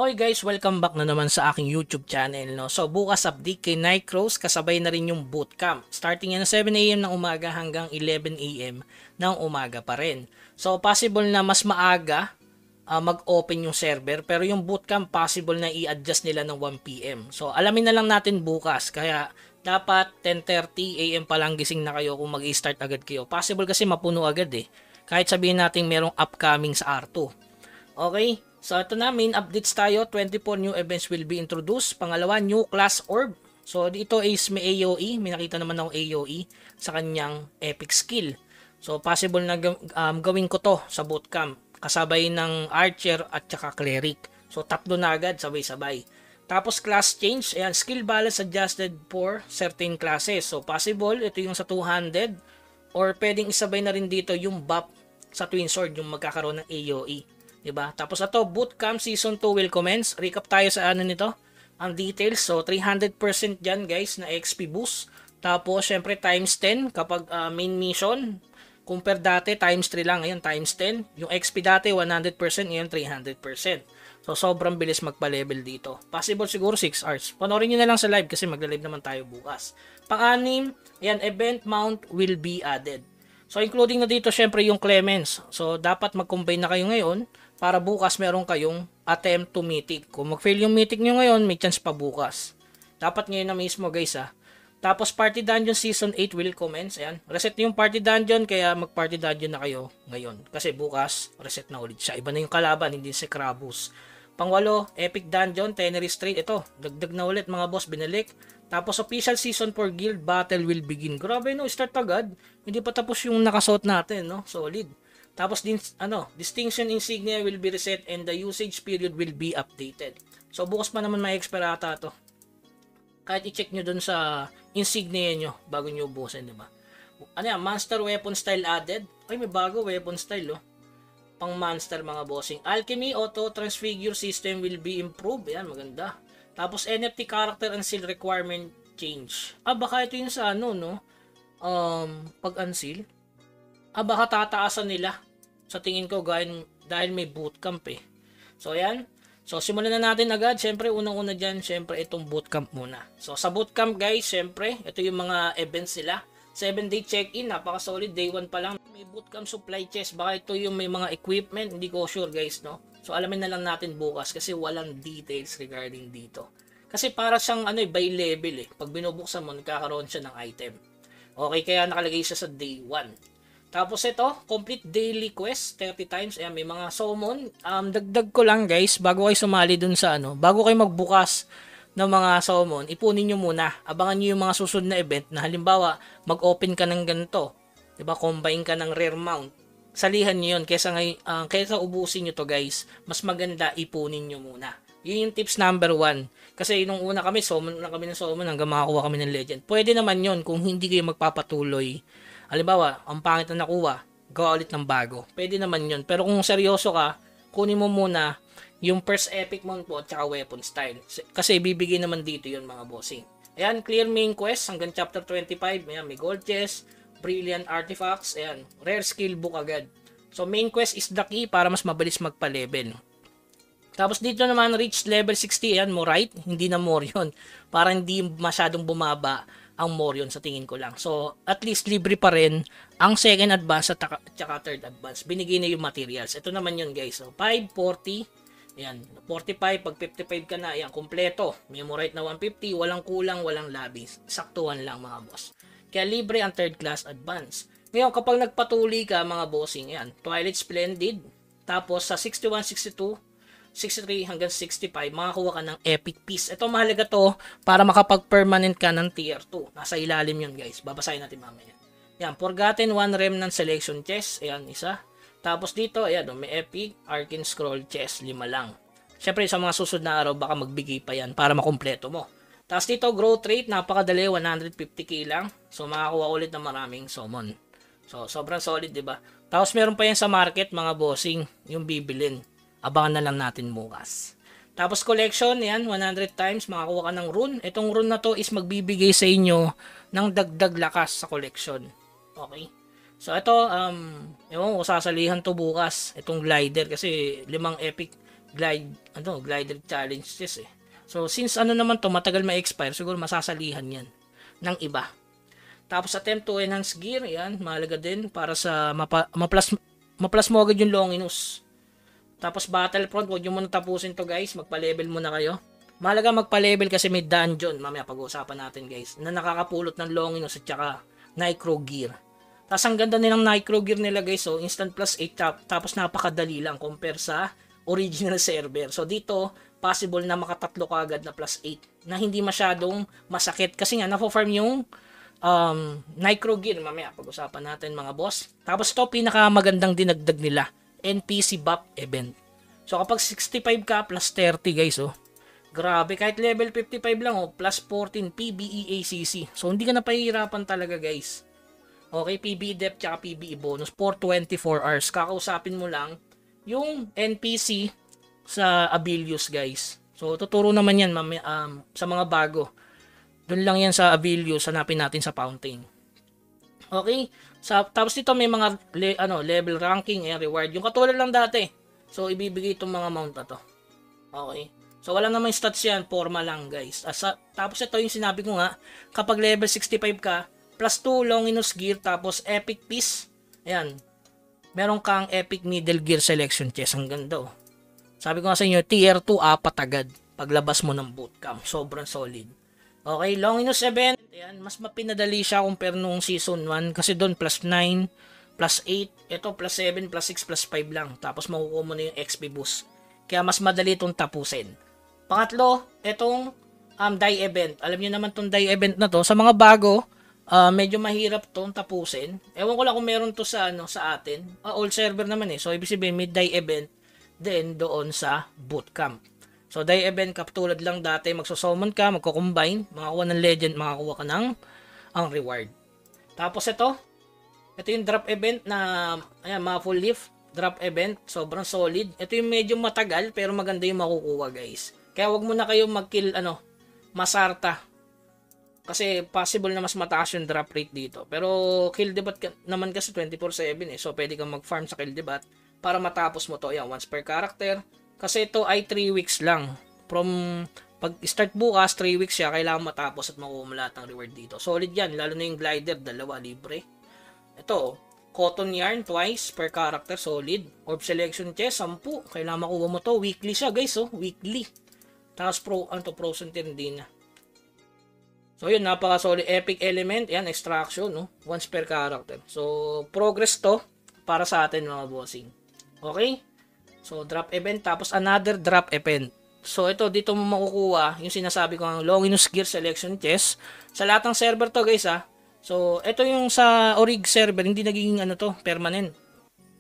Okay guys, welcome back na naman sa aking YouTube channel. No? So bukas update kay Nightcross, kasabay na rin yung bootcamp. Starting yan ng 7 AM ng umaga hanggang 11 AM ng umaga pa rin. So possible na mas maaga mag-open yung server, pero yung bootcamp possible na i-adjust nila ng 1 PM. So alamin na lang natin bukas, kaya dapat 10:30 AM pa lang gising na kayo kung mag-i-start agad kayo. Possible kasi mapuno agad eh. Kahit sabihin natin merong upcoming sa R2. Okay? So ito na, main updates tayo. 24 new events will be introduced. Pangalawa, new class orb. So dito is may AOE. May nakita naman ako AOE sa kanyang epic skill. So possible na gawin ko to sa bootcamp. Kasabay ng archer at saka cleric. So tatlo na agad sabay-sabay. Tapos class change. Ayan, skill balance adjusted for certain classes. So possible, ito yung sa 200. Or pwedeng isabay na rin dito yung buff sa twin sword, yung magkakaroon ng AOE. Diba? Tapos ito, bootcamp season 2 will commence. Recap tayo sa ano nito, ang details. So 300% dyan guys na XP boost. Tapos syempre times 10 kapag main mission. Compare dati times 3 lang, ngayon times 10. Yung XP dati 100%, ngayon 300%. So sobrang bilis magpa-level dito. Possible siguro 6 hours. Panoorin nyo na lang sa live kasi magla-live naman tayo bukas. Pang-anim, yan, event mount will be added. So including na dito syempre yung Clemens. So dapat mag-combine na kayo ngayon para bukas meron kayong attempt to mythic. Kung mag-fail yung mythic nyo ngayon, may chance pa bukas. Dapat ngayon na mismo guys ha. Tapos party dungeon season 8 will commence. Ayan. Reset yung party dungeon, kaya mag-party dungeon na kayo ngayon. Kasi bukas, reset na ulit siya. Iba na yung kalaban, hindi si Krabus. Pangwalo, epic dungeon, Tenery Street. Ito, dagdag na ulit mga boss, binalik. Tapos official season for guild battle will begin. Grabe no, start agad. Hindi pa tapos yung nakasuot natin, no? Solid. Tapos din distinction insignia will be reset and the usage period will be updated. So bukas pa naman may expire ata to. Kahit i-check nyo dun sa insignia nyo bago nyo ubusin, di ba? Ano yan, monster weapon style added. Ay, may bago weapon style, oh. Pang monster mga bossing. Alchemy auto transfigure system will be improved. Ayan, maganda. Tapos NFT character and seal requirement change. Baka ito yung sa ano, no? Pag-unseal. Baka tataasan nila. Sa tingin ko, dahil may bootcamp eh. So, ayan. So, simulan na natin agad. Siyempre, unang-una dyan, siyempre, itong bootcamp muna. So, sa bootcamp, guys, siyempre, ito yung mga events nila. 7-day check-in, napaka-solid. Day 1 pa lang. May bootcamp supply chest. Baka ito yung may mga equipment. Hindi ko sure, guys, no? So, alamin na lang natin bukas kasi walang details regarding dito. Kasi para siyang, by level eh. Pag binubuksan mo, nagkakaroon siya ng item. Okay, kaya nakalagay siya sa day 1. Tapos ito, complete daily quest 30 times. Ayan, may mga summon. Dagdag ko lang guys, bago kayo sumali dun sa bago kayo magbukas ng mga summon, ipunin nyo muna. Abangan nyo yung mga susunod na event na halimbawa, mag-open ka ng ganito. Diba, combine ka ng rare mount. Salihan nyo yun. Kaysa ubusin nyo to guys, mas maganda ipunin nyo muna. Yun yung tips number 1. Kasi nung una kami, summon na kami ng summon hanggang makakuha kami ng legend. Pwede naman yun kung hindi kayo magpapatuloy. Halimbawa, ang pangit na nakuha, gawa ulit ng bago. Pwede naman yun. Pero kung seryoso ka, kunin mo muna yung first epic mount po at saka weapon style. Kasi ibibigay naman dito yun mga bossing. Ayan, clear main quest hanggang chapter 25. Ayan, may gold chest, brilliant artifacts. Ayan, rare skill book agad. So main quest is the key para mas mabilis magpa-level. Tapos dito naman reach level 60. Ayan, Morite. Hindi na more yun. Para hindi masyadong bumaba ang Morion sa tingin ko lang. So, at least libre pa rin ang second advance at saka third advance. Binigay na yung materials. Ito naman yun guys. So, 5, 40. Ayan, 45. Pag 55 ka na, ayan, kompleto. Memorite na 150. Walang kulang, walang labis. Saktuhan lang mga boss. Kaya libre ang third class advance. Ngayon, kapag nagpatuloy ka mga bossing, ayan, Twilight Splendid. Tapos sa 61, 62, 63 hanggang 65, makakuha ka ng epic piece. Ito mahalaga to para makapag-permanent ka ng tier 2. Nasa ilalim yun guys. Babasahin natin mamaya. Yan, Forgotten One Remnant Selection Chest. Ayan, isa. Tapos dito, ayan, may epic Arcane Scroll Chest. 5 lang. Siyempre, sa mga susunod na araw, baka magbigay pa yan para makumpleto mo. Tapos dito, growth rate, napakadali, 150k lang. So, makakuha ulit ng maraming summon. So, sobrang solid, diba? Tapos meron pa yan sa market, mga bossing, yung bibilin. Abangan na lang natin bukas. Tapos collection, yan, 100 times, makakuha ka ng rune. Itong rune na to is magbibigay sa inyo ng dagdag lakas sa collection. Okay? So ito, ewan ko, sasalihan to bukas. Itong glider kasi 5 epic glider challenge chest eh. So since ano naman to matagal ma-expire, siguro masasalihan yan ng iba. Tapos attempt to enhance gear, yan, mahalaga din para sa ma-plus mo agad yung Longinus. Tapos Battlefront, huwag nyo muna tapusin to guys, magpa-level muna kayo. Mahalaga magpa-level kasi may dungeon, mamaya pag-uusapan natin guys, na nakakapulot ng Longinus at saka Necro Gear. Tapos ang ganda nilang Necro Gear nila guys, so instant plus 8 tapos napakadali lang compare sa original server. So dito, possible na makatatlo ka agad na plus 8 na hindi masyadong masakit kasi nga na-farm yung Necro Gear. Mamaya pag-usapan natin mga boss. Tapos ito pinakamagandang dinagdag nila, NPC buff event. So kapag 65 ka plus 30 guys, oh. Grabe, kahit level 55 lang, oh, plus 14 PBE ACC. So hindi ka na pahihirapan talaga guys. Okay, PBE depth tsaka PBE bonus for 24 hours. Kakausapin mo lang yung NPC sa Abilius guys. So tuturo naman yan sa mga bago. Doon lang yan sa Abilius, hanapin natin sa Fountain. Okay? Tapos dito may mga level ranking and reward. Yung katulad lang dati. So ibibigay itong mga mount na to. Okay? So wala namang stats yan, forma lang guys. Tapos ito yung sinabi ko nga, kapag level 65 ka, plus 2 Longinus Gear, tapos Epic Piece. Ayan. Meron kang Epic Middle Gear Selection Chest. Ang ganda oh. Sabi ko nga sa inyo, tier 2 apat agad. Paglabas mo ng bootcamp. Sobrang solid. Okay, Longinus event. Ayan, mas mapinadali siya compare nung season 1. Kasi doon plus 9, plus 8. Ito plus 7, plus 6, plus 5 lang. Tapos makukuha mo na yung XP boost. Kaya mas madali itong tapusin. Pangatlo, itong die event. Alam niyo naman itong die event na to. Sa mga bago, medyo mahirap itong tapusin. Ewan ko lang kung meron to sa, sa atin. Old server naman eh. So, ibig sabihin, may die event din doon sa bootcamp. So, die event, katulad lang dati, magsusummon ka, magko-combine, makakuha ng legend, makakuha ka ng ang reward. Tapos ito yung drop event na, ayan, mga full leaf, drop event, sobrang solid. Ito yung medyo matagal, pero maganda yung makukuha, guys. Kaya wag mo na kayo mag-kill, masarta. Kasi possible na mas mataas yung drop rate dito. Pero kill debat naman kasi 24/7 eh. So, pwede kang mag-farm sa kill debat para matapos mo to. Ayan, once per character. Kasi ito ay 3 weeks lang. From pag-start bukas, 3 weeks siya. Kailangan matapos at makuha mo lahat ng reward dito. Solid yan. Lalo na yung glider, 2 libre. Ito, cotton yarn, twice per character. Solid. Orb selection chest, 10. Kailangan makuha mo to. Weekly siya guys. Oh. Weekly. Tapos frozen din na. So yun, napaka-solid. Epic element. Yan, extraction. No? Once per character. So, progress to para sa atin mga bossing. Okay? So, drop event, tapos another drop event. So, ito, dito mo makukuha yung sinasabi ko ang Longinus Gear Selection Chest. Sa lahat ng server to, guys, ha. So, ito yung sa Orig server, hindi nagiging permanent.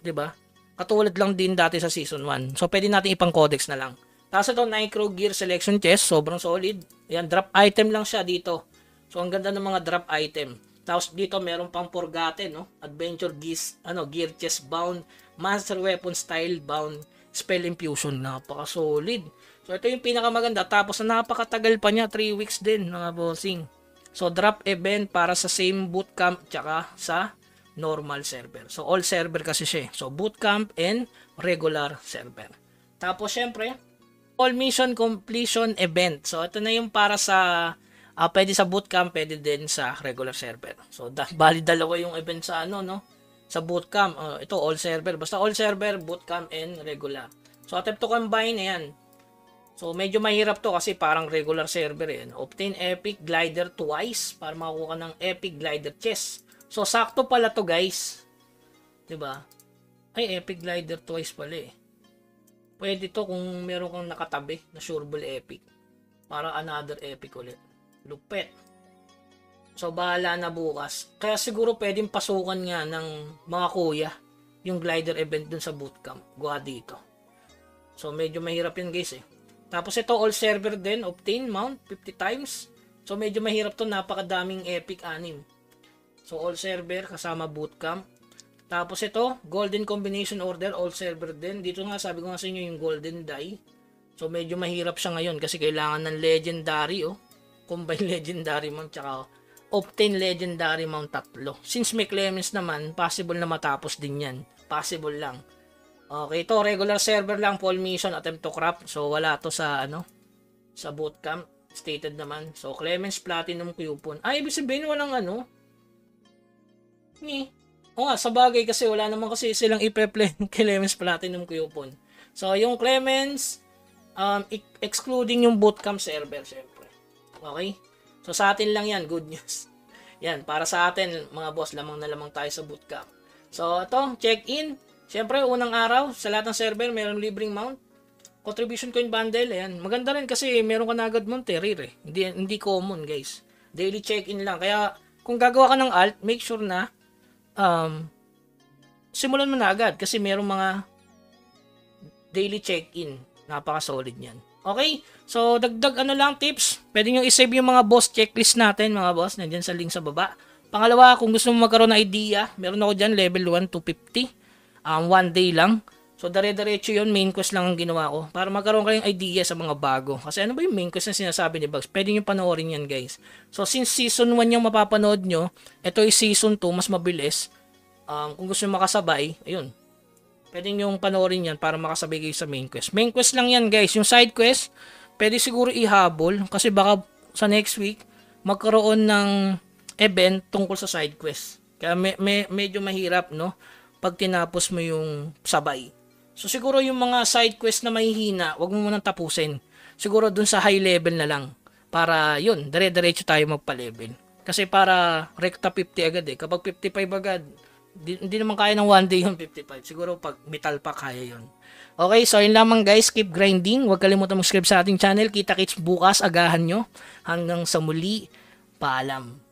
'Di ba? Katulad lang din dati sa Season 1. So, pwede natin ipang codex na lang. Tapos ito, Necro Gear Selection Chest, sobrang solid. Ayan, drop item lang siya dito. So, ang ganda ng mga drop item. Tapos, dito, meron pang Forgotten, no? Adventure Gear Chest Bound, Master Weapon Style Bound, Spell Infusion, napaka-solid. So, ito yung pinakamaganda. Tapos, napakatagal pa niya, 3 weeks din, mga bossing. So, drop event para sa same bootcamp, tsaka sa normal server. So, all server kasi siya. So, bootcamp and regular server. Tapos, syempre, all mission completion event. So, ito na yung para sa, pwede sa bootcamp, pwede din sa regular server. So, bali dalawa yung event sa sa bootcamp. Ito all server, basta all server, bootcamp and regular. So attempt to combine, ayan. So medyo mahirap to kasi parang regular server yan. Obtain epic glider twice para makakuha ng epic glider chest. So sakto pala to guys. 'Di ba? Ay epic glider twice pala eh. Pwede to kung meron kang nakatabi na sureball epic. Para another epic ulit. Lupet. So, bahala na bukas. Kaya siguro pwedeng pasukan nga ng mga kuya yung glider event dun sa bootcamp. Gawa dito. So, medyo mahirap yun guys eh. Tapos ito, all server din. Obtain mount 50 times. So, medyo mahirap to. Napakadaming epic 6. So, all server kasama bootcamp. Tapos ito, golden combination order. All server din. Dito nga, sabi ko nga sa inyo yung golden die. So, medyo mahirap siya ngayon kasi kailangan ng legendary combine legendary mount tsaka obtain legendary mount 3. Since may Clemens naman, possible na matapos din yan. Possible lang. Okay, ito regular server lang, Paul Mission, attempt to craft. So wala to sa ano, sa bootcamp. Stated naman. So Clemens Platinum Coupon. Ay, ibig sabihin walang ano. O nga, sa bagay kasi wala naman kasi silang ipe-play ng Clemens Platinum Coupon. So yung Clemens, excluding yung bootcamp server, syempre. Okay? So sa atin lang yan, good news. Yan, para sa atin, mga boss, lamang na lamang tayo sa bootcamp. So ito, check-in. Siyempre, unang araw, sa lahat ng server, mayroong libreng mount. Contribution coin bundle, ayan. Maganda rin kasi meron ka na agad mount rare eh. Hindi common, guys. Daily check-in lang. Kaya, kung gagawa ka ng alt, make sure na simulan mo na agad kasi merong mga daily check-in. Napaka-solid yan. Okay? So, dagdag ano lang tips. Pwede nyo isave yung mga boss checklist natin, mga boss. Nandiyan sa link sa baba. Pangalawa, kung gusto mo magkaroon ng idea, meron ako dyan, level 1 to 50. One day lang. So, dire-diretso yun. Main quest lang ang ginawa ko. Para magkaroon kayong idea sa mga bago. Kasi ano ba yung main quest na sinasabi ni Bugs? Pwede nyo panoorin yan, guys. So, since season 1 yung mapapanood nyo, ito is season 2, mas mabilis. Kung gusto nyo makasabay, ayun. Pwede nyo panoorin yan para makasabay kayo sa main quest. Main quest lang yan, guys. Yung side quest, pwede siguro ihabol. Kasi baka sa next week, magkaroon ng event tungkol sa side quest. Kaya medyo mahirap, no? Pag tinapos mo yung sabay. So siguro yung mga side quest na mahihina, wag mo munang tapusin. Siguro dun sa high level na lang. Para yun, dire-diretso tayo magpa-level. Kasi para rekta 50 agad eh. Kapag 55 agad, hindi naman kaya ng one day yung 55. Siguro pag metal pa kaya yun. Okay, so yun lamang guys. Keep grinding. Huwag kalimutan mag-subscribe sa ating channel. Kita-kits bukas. Agahan nyo. Hanggang sa muli. Paalam.